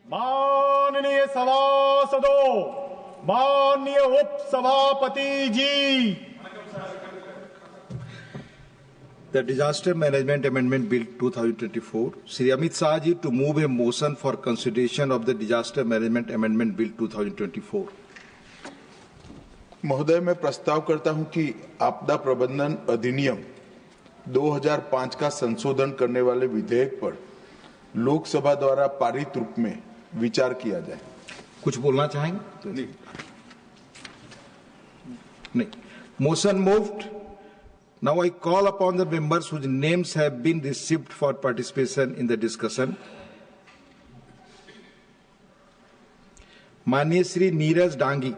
माननीय सभासदों, माननीय उप सभापति जी, The Disaster Management Amendment Bill 2024, Shri Amit Shah ji to move a motion for consideration of the Disaster Management Amendment Bill 2024. महोदय, मैं प्रस्ताव करता हूं कि आपदा प्रबंधन अधिनियम 2005 का संशोधन करने वाले विधेयक पर लोकसभा द्वारा पारित रूप में विचार किया जाए। कुछ बोलना चाहेंगे? नहीं। Motion moved. Now I call upon the members whose names have been received for participation in the discussion. माननीय श्री नीरज डांगी।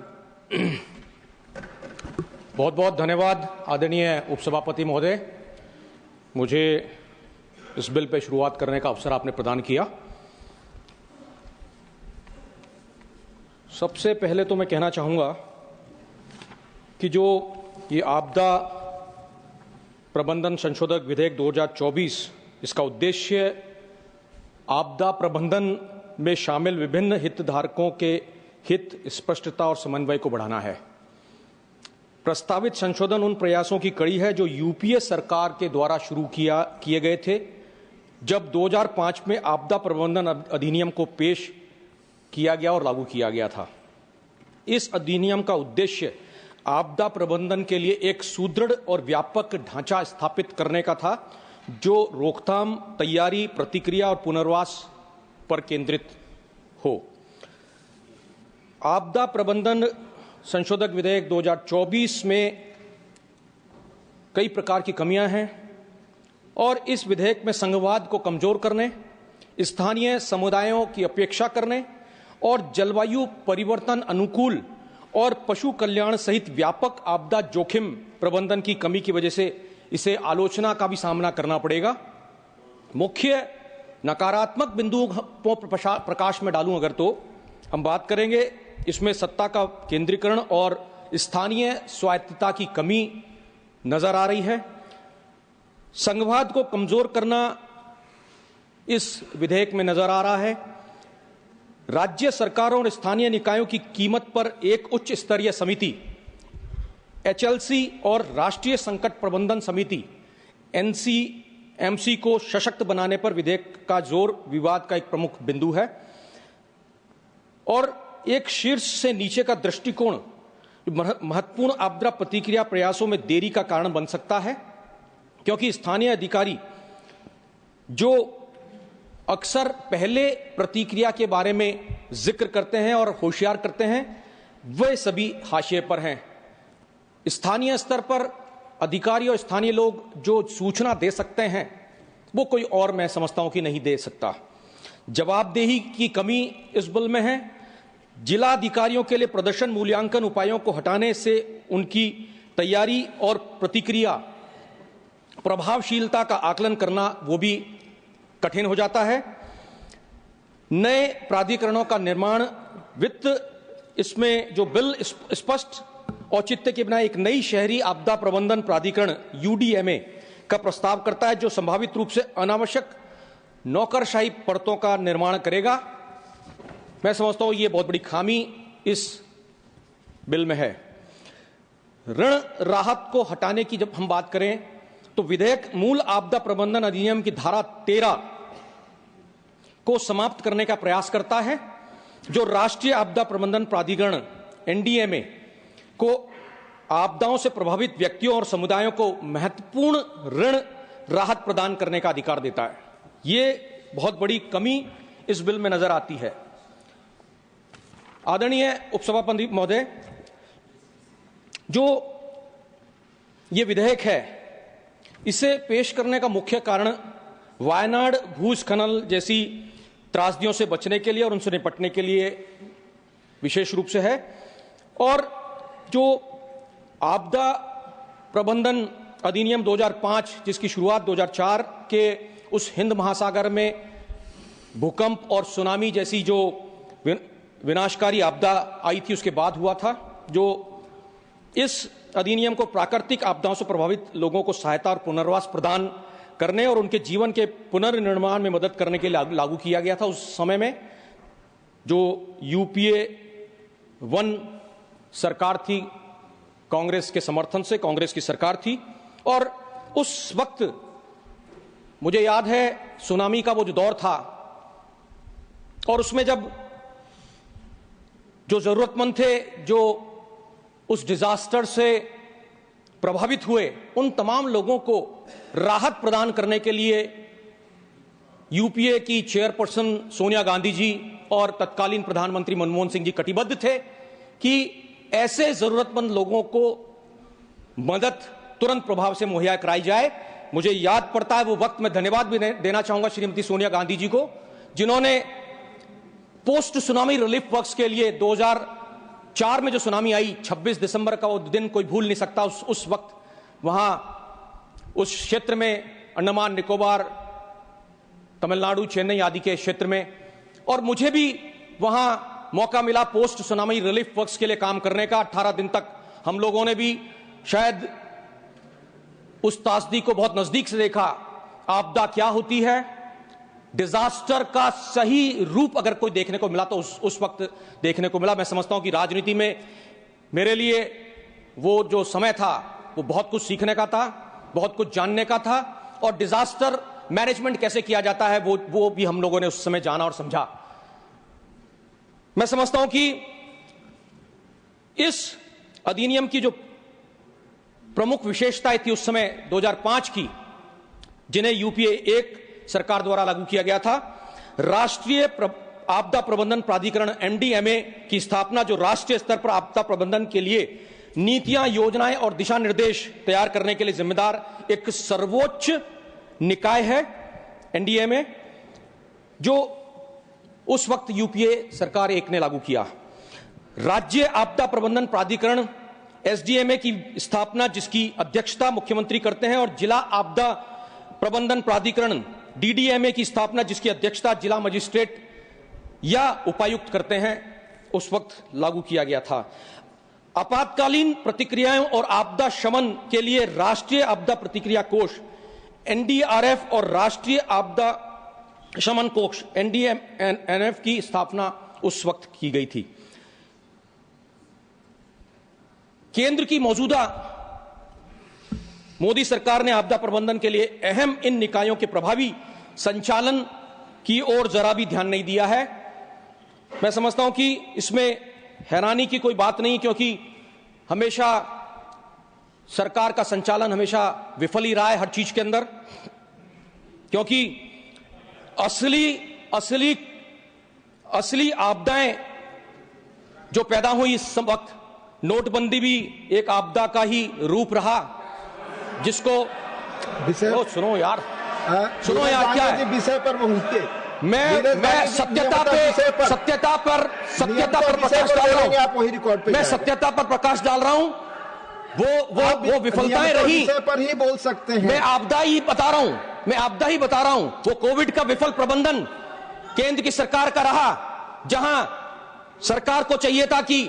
बहुत बहुत धन्यवाद आदरणीय उपसभापति महोदय, मुझे इस बिल पर शुरुआत करने का अवसर आपने प्रदान किया। सबसे पहले तो मैं कहना चाहूंगा कि जो ये आपदा प्रबंधन संशोधक विधेयक 2024, इसका उद्देश्य आपदा प्रबंधन में शामिल विभिन्न हितधारकों के हित, स्पष्टता और समन्वय को बढ़ाना है। प्रस्तावित संशोधन उन प्रयासों की कड़ी है जो यूपीए सरकार के द्वारा शुरू किए गए थे जब 2005 में आपदा प्रबंधन अधिनियम को पेश किया गया और लागू किया गया था। इस अधिनियम का उद्देश्य आपदा प्रबंधन के लिए एक सुदृढ़ और व्यापक ढांचा स्थापित करने का था जो रोकथाम, तैयारी, प्रतिक्रिया और पुनर्वास पर केंद्रित हो। आपदा प्रबंधन संशोधक विधेयक 2024 में कई प्रकार की कमियां हैं और इस विधेयक में संघवाद को कमजोर करने, स्थानीय समुदायों की अपेक्षा करने और जलवायु परिवर्तन अनुकूल और पशु कल्याण सहित व्यापक आपदा जोखिम प्रबंधन की कमी की वजह से इसे आलोचना का भी सामना करना पड़ेगा। मुख्य नकारात्मक बिंदुओं को प्रकाश में डालूं अगर तो हम बात करेंगे, इसमें सत्ता का केंद्रीकरण और स्थानीय स्वायत्तता की कमी नजर आ रही है। संघवाद को कमजोर करना इस विधेयक में नजर आ रहा है। राज्य सरकारों और स्थानीय निकायों की कीमत पर एक उच्च स्तरीय समिति एचएलसी और राष्ट्रीय संकट प्रबंधन समिति एनसीएमसी को सशक्त बनाने पर विधेयक का जोर विवाद का एक प्रमुख बिंदु है और एक शीर्ष से नीचे का दृष्टिकोण महत्वपूर्ण आपदा प्रतिक्रिया प्रयासों में देरी का कारण बन सकता है, क्योंकि स्थानीय अधिकारी जो अक्सर पहले प्रतिक्रिया के बारे में जिक्र करते हैं और होशियार करते हैं, वे सभी हाशिए पर हैं। स्थानीय स्तर पर अधिकारी और स्थानीय लोग जो सूचना दे सकते हैं वो कोई और, मैं समझता हूं कि नहीं दे सकता। जवाबदेही की कमी इस बिल में है। जिला अधिकारियों के लिए प्रदर्शन मूल्यांकन उपायों को हटाने से उनकी तैयारी और प्रतिक्रिया प्रभावशीलता का आकलन करना वो भी कठिन हो जाता है। नए प्राधिकरणों का निर्माण, वित्त, इसमें जो बिल स्पष्ट औचित्य के बिना एक नई शहरी आपदा प्रबंधन प्राधिकरण यूडीएमए का प्रस्ताव करता है जो संभावित रूप से अनावश्यक नौकरशाही परतों का निर्माण करेगा। मैं समझता हूं ये बहुत बड़ी खामी इस बिल में है। ऋण राहत को हटाने की जब हम बात करें तो विधेयक मूल आपदा प्रबंधन अधिनियम की धारा 13 को समाप्त करने का प्रयास करता है जो राष्ट्रीय आपदा प्रबंधन प्राधिकरण एनडीएमए को आपदाओं से प्रभावित व्यक्तियों और समुदायों को महत्वपूर्ण ऋण राहत प्रदान करने का अधिकार देता है। यह बहुत बड़ी कमी इस बिल में नजर आती है। आदरणीय उपसभापति महोदय, जो ये विधेयक है इसे पेश करने का मुख्य कारण वायनाड भूस्खलन जैसी त्रासदियों से बचने के लिए और उनसे निपटने के लिए विशेष रूप से है और जो आपदा प्रबंधन अधिनियम 2005 जिसकी शुरुआत 2004 के उस हिंद महासागर में भूकंप और सुनामी जैसी जो विनाशकारी आपदा आई थी उसके बाद हुआ था, जो इस अधिनियम को प्राकृतिक आपदाओं से प्रभावित लोगों को सहायता और पुनर्वास प्रदान करने और उनके जीवन के पुनर्निर्माण में मदद करने के लिए लागू किया गया था। उस समय में जो यूपीए 1 सरकार थी, कांग्रेस के समर्थन से कांग्रेस की सरकार थी, और उस वक्त मुझे याद है सुनामी का वो जो दौर था, और उसमें जब जो जरूरतमंद थे, जो उस डिजास्टर से प्रभावित हुए, उन तमाम लोगों को राहत प्रदान करने के लिए यूपीए की चेयरपर्सन सोनिया गांधी जी और तत्कालीन प्रधानमंत्री मनमोहन सिंह जी कटिबद्ध थे कि ऐसे जरूरतमंद लोगों को मदद तुरंत प्रभाव से मुहैया कराई जाए। मुझे याद पड़ता है वो वक्त, मैं धन्यवाद भी देना चाहूंगा श्रीमती सोनिया गांधी जी को, जिन्होंने पोस्ट सुनामी रिलीफ वर्क्स के लिए 2004 में जो सुनामी आई, 26 दिसंबर का वो दिन कोई भूल नहीं सकता। उस वक्त वहां उस क्षेत्र में, अंडमान निकोबार, तमिलनाडु, चेन्नई आदि के क्षेत्र में, और मुझे भी वहां मौका मिला पोस्ट सुनामी रिलीफ वर्क्स के लिए काम करने का। 18 दिन तक हम लोगों ने भी शायद उस त्रासदी को बहुत नजदीक से देखा। आपदा क्या होती है, डिजास्टर का सही रूप अगर कोई देखने को मिला तो उस वक्त देखने को मिला। मैं समझता हूं कि राजनीति में मेरे लिए वो जो समय था वो बहुत कुछ सीखने का था, बहुत कुछ जानने का था, और डिजास्टर मैनेजमेंट कैसे किया जाता है वो भी हम लोगों ने उस समय जाना और समझा। मैं समझता हूं कि इस अधिनियम की जो प्रमुख विशेषताएं थी उस समय 2005 की, जिन्हें यूपीए 1 सरकार द्वारा लागू किया गया था, राष्ट्रीय आपदा प्रबंधन प्राधिकरण एमडीएमए की स्थापना, जो राष्ट्रीय स्तर पर आपदा प्रबंधन के लिए नीतियां, योजनाएं और दिशा निर्देश तैयार करने के लिए जिम्मेदार एक सर्वोच्च निकाय है एनडीएमए, जो उस वक्त यूपीए सरकार 1 ने लागू किया। राज्य आपदा प्रबंधन प्राधिकरण एसडीएमए की स्थापना, जिसकी अध्यक्षता मुख्यमंत्री करते हैं, और जिला आपदा प्रबंधन प्राधिकरण डीडीएमए की स्थापना, जिसकी अध्यक्षता जिला मजिस्ट्रेट या उपायुक्त करते हैं, उस वक्त लागू किया गया था। आपातकालीन प्रतिक्रियाओं और आपदा शमन के लिए राष्ट्रीय आपदा प्रतिक्रिया कोष एनडीआरएफ और राष्ट्रीय आपदा शमन कोष एनडीएमएफ की स्थापना उस वक्त की गई थी। केंद्र की मौजूदा मोदी सरकार ने आपदा प्रबंधन के लिए अहम इन निकायों के प्रभावी संचालन की ओर जरा भी ध्यान नहीं दिया है। मैं समझता हूं कि इसमें हैरानी की कोई बात नहीं, क्योंकि हमेशा सरकार का संचालन हमेशा विफल ही रहा है हर चीज के अंदर, क्योंकि असली आपदाएं जो पैदा हुई इस वक्त, नोटबंदी भी एक आपदा का ही रूप रहा, जिसको सुनो यार क्या है विषय पर मैं सत्यता पर प्रकाश डाल रहा हूं। मैं सत्यता पर प्रकाश डाल रहा हूं। वो विफलताएं रही पर ही बोल सकते हैं। मैं आपदा ही बता रहा हूं। वो कोविड का विफल प्रबंधन केंद्र की सरकार का रहा, जहां सरकार को चाहिए था कि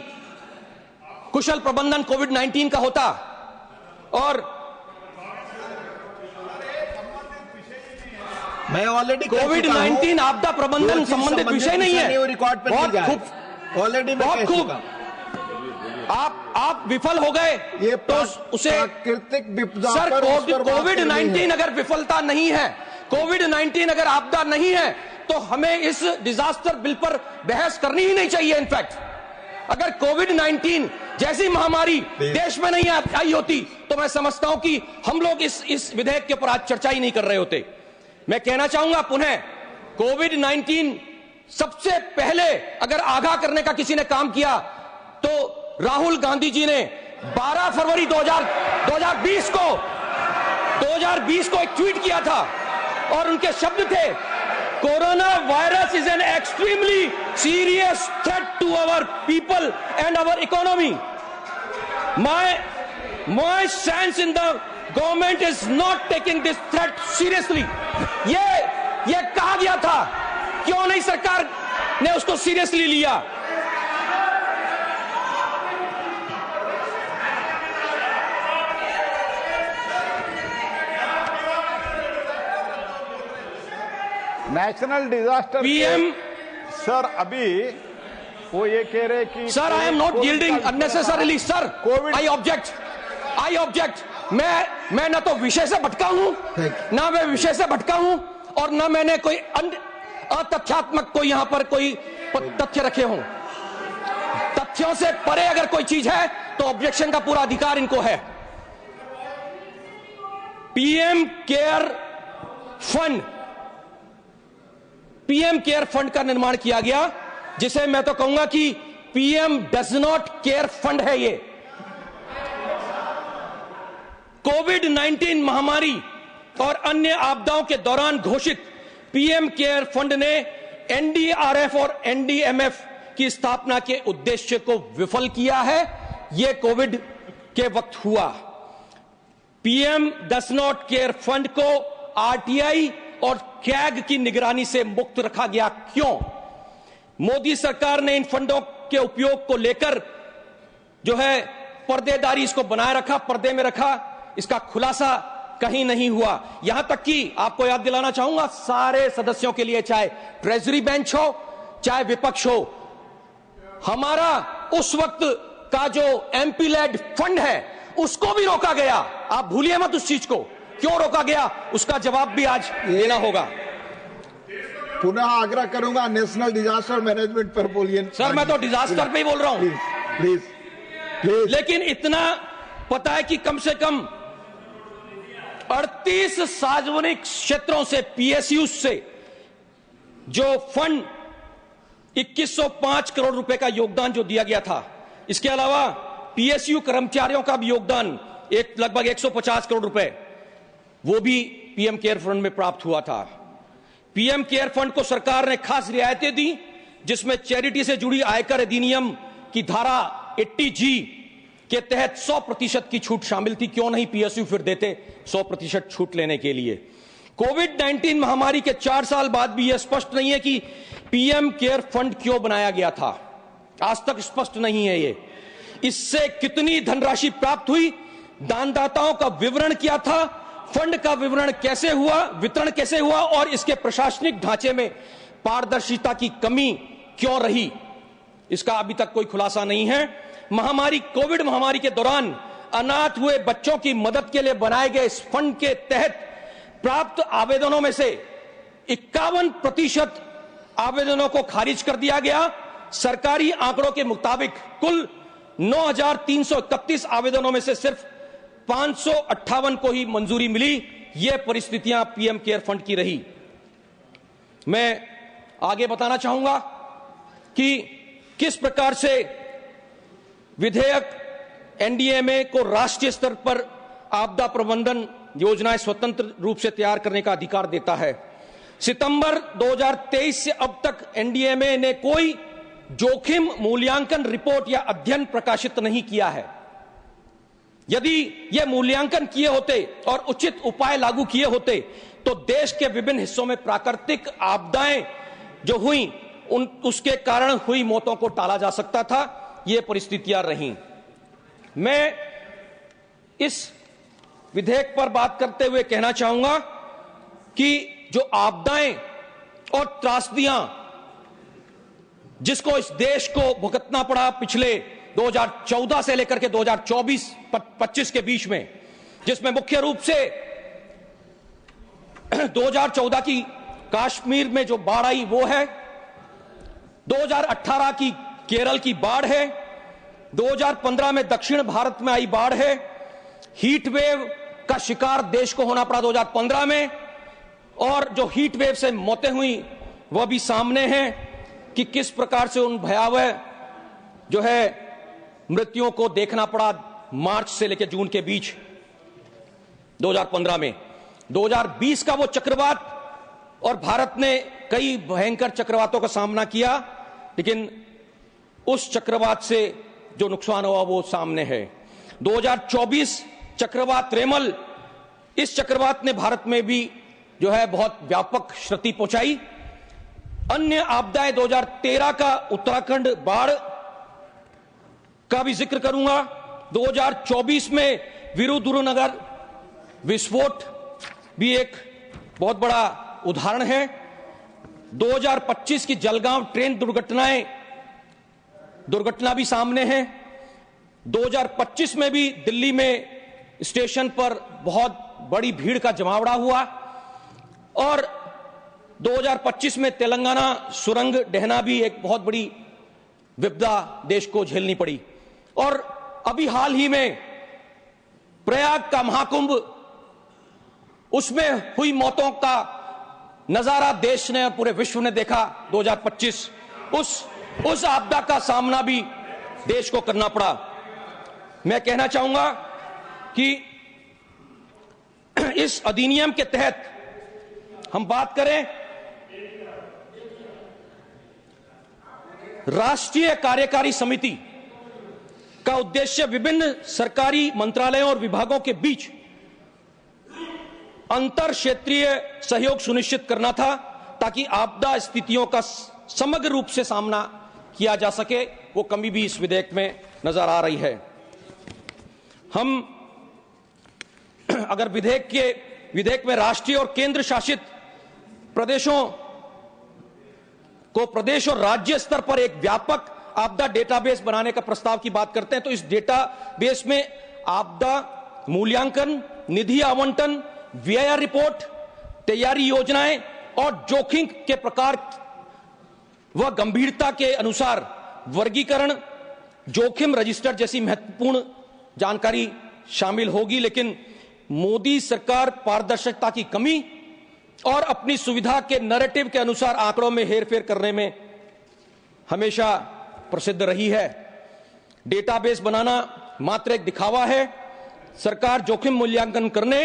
कुशल प्रबंधन कोविड-19 का होता, और मैं ऑलरेडी कोविड-19 आपदा प्रबंधन संबंधित विषय नहीं है। रिकॉर्ड पर बहुत खूब, ऑलरेडी बहुत खूब। आप विफल हो गए, ये तो उसे प्राकृतिक विपदा सर, पर कोविड-19 अगर विफलता नहीं है, कोविड-19 अगर आपदा नहीं है, तो हमें इस डिजास्टर बिल पर बहस करनी ही नहीं चाहिए। इनफैक्ट अगर कोविड-19 जैसी महामारी देश में नहीं आई होती, तो मैं समझता हूं कि हम लोग इस विधेयक के ऊपर आज चर्चा ही नहीं कर रहे होते। मैं कहना चाहूंगा पुनः, कोविड-19 सबसे पहले अगर आगाह करने का किसी ने काम किया तो राहुल गांधी जी ने 12 फरवरी 2020 को एक ट्वीट किया था, और उनके शब्द थे, corona virus is an extremely serious threat to our people and our economy. My stand in the government is not taking this threat seriously. ये कहा गया था, क्यों नहीं सरकार ने उसको सीरियसली लिया? नेशनल डिजास्टर पीएम सर, अभी वो ये कह रहे कि sir, I am not yielding unnecessarily, sir. Covid I object. मैं ना तो विषय से भटका हूं, ना मैं विषय से भटका हूं, और ना मैंने कोई अतथ्यात्मक कोई यहां पर कोई तथ्य रखे हों। तथ्यों से परे अगर कोई चीज है तो ऑब्जेक्शन का पूरा अधिकार इनको है। पीएम केयर फंड का निर्माण किया गया, जिसे मैं तो कहूंगा कि PM does not care fund है ये। कोविड-19 महामारी और अन्य आपदाओं के दौरान घोषित पीएम केयर फंड ने एनडीआरएफ और एनडीएमएफ की स्थापना के उद्देश्य को विफल किया है। यह कोविड के वक्त हुआ। PM does not care fund को आरटीआई और कैग की निगरानी से मुक्त रखा गया। क्यों? मोदी सरकार ने इन फंडों के उपयोग को लेकर जो है पर्देदारी इसको बनाए रखा, पर्दे में रखा। इसका खुलासा कहीं नहीं हुआ। यहां तक कि आपको याद दिलाना चाहूंगा सारे सदस्यों के लिए, चाहे ट्रेजरी बेंच हो चाहे विपक्ष हो, हमारा उस वक्त का जो एमपी लेड फंड है उसको भी रोका गया। आप भूलिए मत उस चीज को। क्यों रोका गया उसका जवाब भी आज देना होगा। पुनः आग्रह करूंगा नेशनल डिजास्टर मैनेजमेंट पर बोलिए। सर, मैं तो डिजास्टर पे ही बोल रहा हूं। प्लीज। लेकिन इतना पता है कि कम से कम 38 सार्वजनिक क्षेत्रों से, पीएसयू से जो फंड 2105 करोड़ रुपए का योगदान जो दिया गया था, इसके अलावा पीएसयू कर्मचारियों का भी योगदान लगभग 150 करोड़ रुपए वो भी पीएम केयर फंड में प्राप्त हुआ था। पीएम केयर फंड को सरकार ने खास रियायतें दी, जिसमें चैरिटी से जुड़ी आयकर अधिनियम की धारा 80G के तहत 100% की छूट शामिल थी। क्यों नहीं पीएसयू फिर देते 100% छूट लेने के लिए। कोविड-19 महामारी के 4 साल बाद भी यह स्पष्ट नहीं है कि पीएम केयर फंड क्यों बनाया गया था। आज तक स्पष्ट नहीं है ये। इससे कितनी धनराशि प्राप्त हुई, दानदाताओं का विवरण क्या था, फंड का विवरण कैसे हुआ, वितरण कैसे हुआ, और इसके प्रशासनिक ढांचे में पारदर्शिता की कमी क्यों रही, इसका अभी तक कोई खुलासा नहीं है। कोविड महामारी के दौरान अनाथ हुए बच्चों की मदद के लिए बनाए गए इस फंड के तहत प्राप्त आवेदनों में से 51% आवेदनों को खारिज कर दिया गया। सरकारी आंकड़ों के मुताबिक कुल 9,331 आवेदनों में से सिर्फ 558 को ही मंजूरी मिली। ये परिस्थितियां पीएम केयर फंड की रही। मैं आगे बताना चाहूंगा कि किस प्रकार से विधेयक एनडीएमए को राष्ट्रीय स्तर पर आपदा प्रबंधन योजनाएं स्वतंत्र रूप से तैयार करने का अधिकार देता है। सितंबर 2023 से अब तक एनडीएमए ने कोई जोखिम मूल्यांकन रिपोर्ट या अध्ययन प्रकाशित नहीं किया है। यदि यह मूल्यांकन किए होते और उचित उपाय लागू किए होते तो देश के विभिन्न हिस्सों में प्राकृतिक आपदाएं जो हुई उसके कारण हुई मौतों को टाला जा सकता था। ये परिस्थितियां रहीं। मैं इस विधेयक पर बात करते हुए कहना चाहूंगा कि जो आपदाएं और त्रासदियां जिसको इस देश को भुगतना पड़ा पिछले 2014 से लेकर के 2024-25 के बीच में, जिसमें मुख्य रूप से 2014 की कश्मीर में जो बाढ़ आई वो है, 2018 की केरल की बाढ़ है, 2015 में दक्षिण भारत में आई बाढ़ है, हीट वेव का शिकार देश को होना पड़ा 2015 में, और जो हीट वेव से मौतें हुई वह भी सामने हैं कि किस प्रकार से उन भयावह जो है मृत्युओं को देखना पड़ा मार्च से लेकर जून के बीच 2015 में। 2020 का वो चक्रवात, और भारत ने कई भयंकर चक्रवातों का सामना किया, लेकिन उस चक्रवात से जो नुकसान हुआ वो सामने है। 2024 चक्रवात रेमल, इस चक्रवात ने भारत में भी जो है बहुत व्यापक क्षति पहुंचाई। अन्य आपदाएं 2013 का उत्तराखंड बाढ़ का भी जिक्र करूंगा। 2024 में वीरूधुरनगर विस्फोट भी एक बहुत बड़ा उदाहरण है। 2025 की जलगांव ट्रेन दुर्घटनाएं दुर्घटना भी सामने है। 2025 में भी दिल्ली में स्टेशन पर बहुत बड़ी भीड़ का जमावड़ा हुआ और 2025 में तेलंगाना सुरंग ढहना भी एक बहुत बड़ी विपदा देश को झेलनी पड़ी। और अभी हाल ही में प्रयाग का महाकुंभ, उसमें हुई मौतों का नजारा देश ने और पूरे विश्व ने देखा। 2025 उस आपदा का सामना भी देश को करना पड़ा। मैं कहना चाहूंगा कि इस अधिनियम के तहत हम बात करें, राष्ट्रीय कार्यकारी समिति का उद्देश्य विभिन्न सरकारी मंत्रालयों और विभागों के बीच अंतर क्षेत्रीय सहयोग सुनिश्चित करना था, ताकि आपदा स्थितियों का समग्र रूप से सामना किया जा सके। वो कमी भी इस विधेयक में नजर आ रही है। हम अगर विधेयक में राष्ट्रीय और केंद्र शासित प्रदेशों को प्रदेश और राज्य स्तर पर एक व्यापक आपदा डेटाबेस बनाने का प्रस्ताव की बात करते हैं, तो इस डेटाबेस में आपदा मूल्यांकन, निधि आवंटन, व्यय रिपोर्ट, तैयारी योजनाएं और जोखिम के प्रकार व गंभीरता के अनुसार वर्गीकरण, जोखिम रजिस्टर जैसी महत्वपूर्ण जानकारी शामिल होगी। लेकिन मोदी सरकार पारदर्शिता की कमी और अपनी सुविधा के नैरेटिव के अनुसार आंकड़ों में हेरफेर करने में हमेशा प्रसिद्ध रही है। डेटाबेस बनाना मात्र एक दिखावा है। सरकार जोखिम मूल्यांकन करने,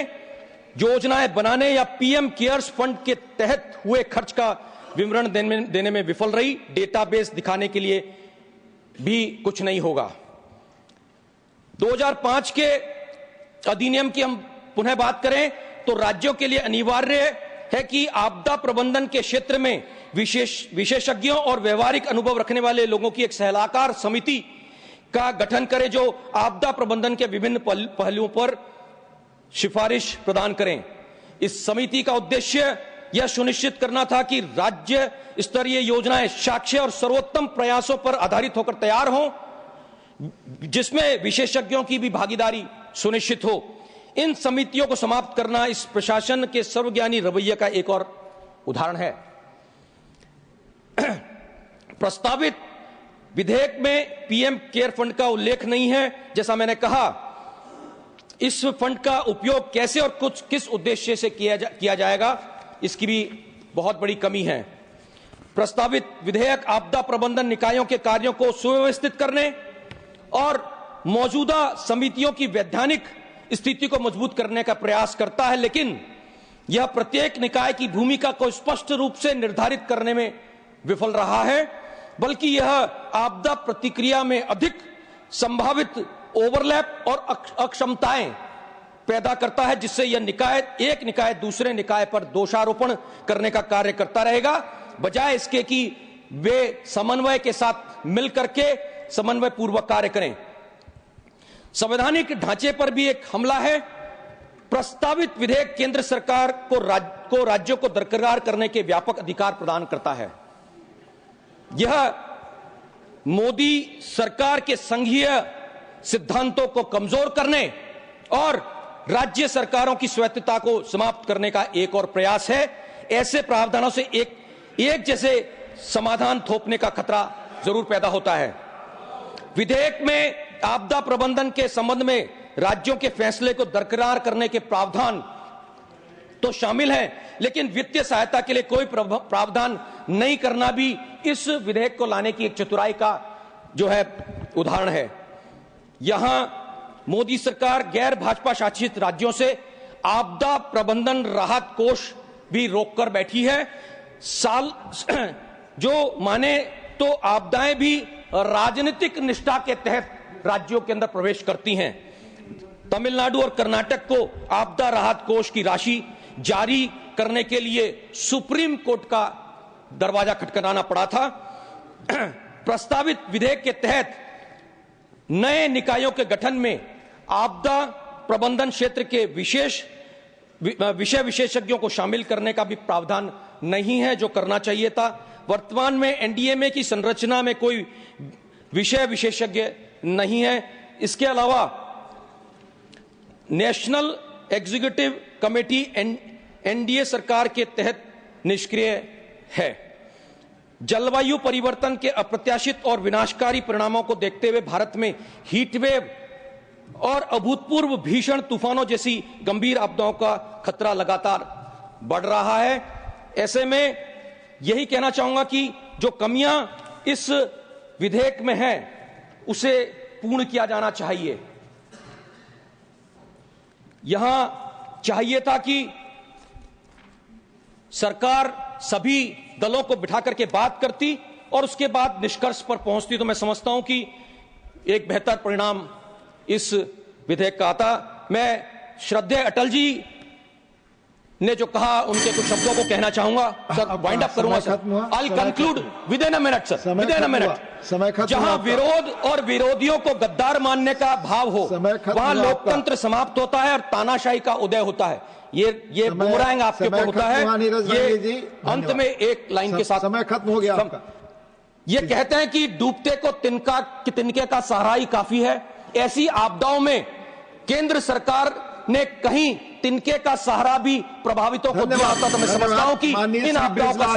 योजनाएं बनाने या पीएम केयर्स फंड के तहत हुए खर्च का विवरण देने में विफल रही। डेटाबेस दिखाने के लिए भी कुछ नहीं होगा। 2005 के अधिनियम की हम पुनः बात करें तो राज्यों के लिए अनिवार्य है कि आपदा प्रबंधन के क्षेत्र में विशेषज्ञों और व्यवहारिक अनुभव रखने वाले लोगों की एक सलाहकार समिति का गठन करें, जो आपदा प्रबंधन के विभिन्न पहलुओं पर सिफारिश प्रदान करें। इस समिति का उद्देश्य यह सुनिश्चित करना था कि राज्य स्तरीय योजनाएं साक्ष्य और सर्वोत्तम प्रयासों पर आधारित होकर तैयार हों, जिसमें विशेषज्ञों की भी भागीदारी सुनिश्चित हो। इन समितियों को समाप्त करना इस प्रशासन के सर्वज्ञानी रवैये का एक और उदाहरण है। प्रस्तावित विधेयक में पीएम केयर फंड का उल्लेख नहीं है। जैसा मैंने कहा, इस फंड का उपयोग कैसे और किस उद्देश्य से किया जाएगा, इसकी भी बहुत बड़ी कमी है। प्रस्तावित विधेयक आपदा प्रबंधन निकायों के कार्यों को सुव्यवस्थित करने और मौजूदा समितियों की वैधानिक स्थिति को मजबूत करने का प्रयास करता है, लेकिन यह प्रत्येक निकाय की भूमिका को स्पष्ट रूप से निर्धारित करने में विफल रहा है, बल्कि यह आपदा प्रतिक्रिया में अधिक संभावित ओवरलैप और अक्षमताएं पैदा करता है, जिससे यह एक निकाय दूसरे निकाय पर दोषारोपण करने का कार्य करता रहेगा, बजाय इसके कि वे समन्वय के साथ मिलकर के समन्वय पूर्वक कार्य करें। संवैधानिक ढांचे पर भी एक हमला है। प्रस्तावित विधेयक केंद्र सरकार को राज्यों को दरकिनार करने के व्यापक अधिकार प्रदान करता है। यह मोदी सरकार के संघीय सिद्धांतों को कमजोर करने और राज्य सरकारों की स्वायत्तता को समाप्त करने का एक और प्रयास है। ऐसे प्रावधानों से एक जैसे समाधान थोपने का खतरा जरूर पैदा होता है। विधेयक में आपदा प्रबंधन के संबंध में राज्यों के फैसले को दरकिनार करने के प्रावधान तो शामिल हैं, लेकिन वित्तीय सहायता के लिए कोई प्रावधान नहीं करना भी इस विधेयक को लाने की एक चतुराई का जो है उदाहरण है। यहां मोदी सरकार गैर भाजपा शासित राज्यों से आपदा प्रबंधन राहत कोष भी रोककर बैठी है। जो माने तो आपदाएं भी राजनीतिक निष्ठा के तहत राज्यों के अंदर प्रवेश करती हैं। तमिलनाडु और कर्नाटक को आपदा राहत कोष की राशि जारी करने के लिए सुप्रीम कोर्ट का दरवाजा खटखटाना पड़ा था। प्रस्तावित विधेयक के तहत नए निकायों के गठन में आपदा प्रबंधन क्षेत्र के विषय विशेषज्ञों को शामिल करने का भी प्रावधान नहीं है, जो करना चाहिए था। वर्तमान में एनडीएमए की संरचना में कोई विषय विशेषज्ञ नहीं है। इसके अलावा नेशनल एग्जीक्यूटिव कमेटी एनडीए सरकार के तहत निष्क्रिय है। जलवायु परिवर्तन के अप्रत्याशित और विनाशकारी परिणामों को देखते हुए भारत में हीट वेव और अभूतपूर्व भीषण तूफानों जैसी गंभीर आपदाओं का खतरा लगातार बढ़ रहा है। ऐसे में यही कहना चाहूंगा कि जो कमियां इस विधेयक में हैं उसे पूर्ण किया जाना चाहिए। यहां चाहिए था कि सरकार सभी दलों को बिठा करके बात करती और उसके बाद निष्कर्ष पर पहुंचती, तो मैं समझता हूं कि एक बेहतर परिणाम इस विधेयक का आता। मैं श्रद्धेय अटल जी ने जो कहा उनके कुछ शब्दों को कहना चाहूंगा। सर वाइंड अप करूंगा sir. I conclude with in a minute sir, with in a minute. जहां विरोध और विरोधियों को गद्दार मानने का भाव हो वहां लोकतंत्र समाप्त होता है और तानाशाही का उदय होता है। ये बुमरांग आपके ऊपर होता है। ये अंत में एक लाइन के साथ समय खत्म हो गया आपका। ये कहते हैं कि डूबते को तिनके का सहारा ही काफी है। ऐसी आपदाओं में केंद्र सरकार ने कहीं तिनके का सहारा भी प्रभावितों को दिया होता, तो मैं समझता हूं कि इन आपदाओं का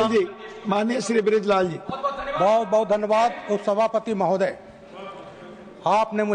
माननीय श्री बृजलाल जी बहुत बहुत धन्यवाद। उपसभापति महोदय, आपने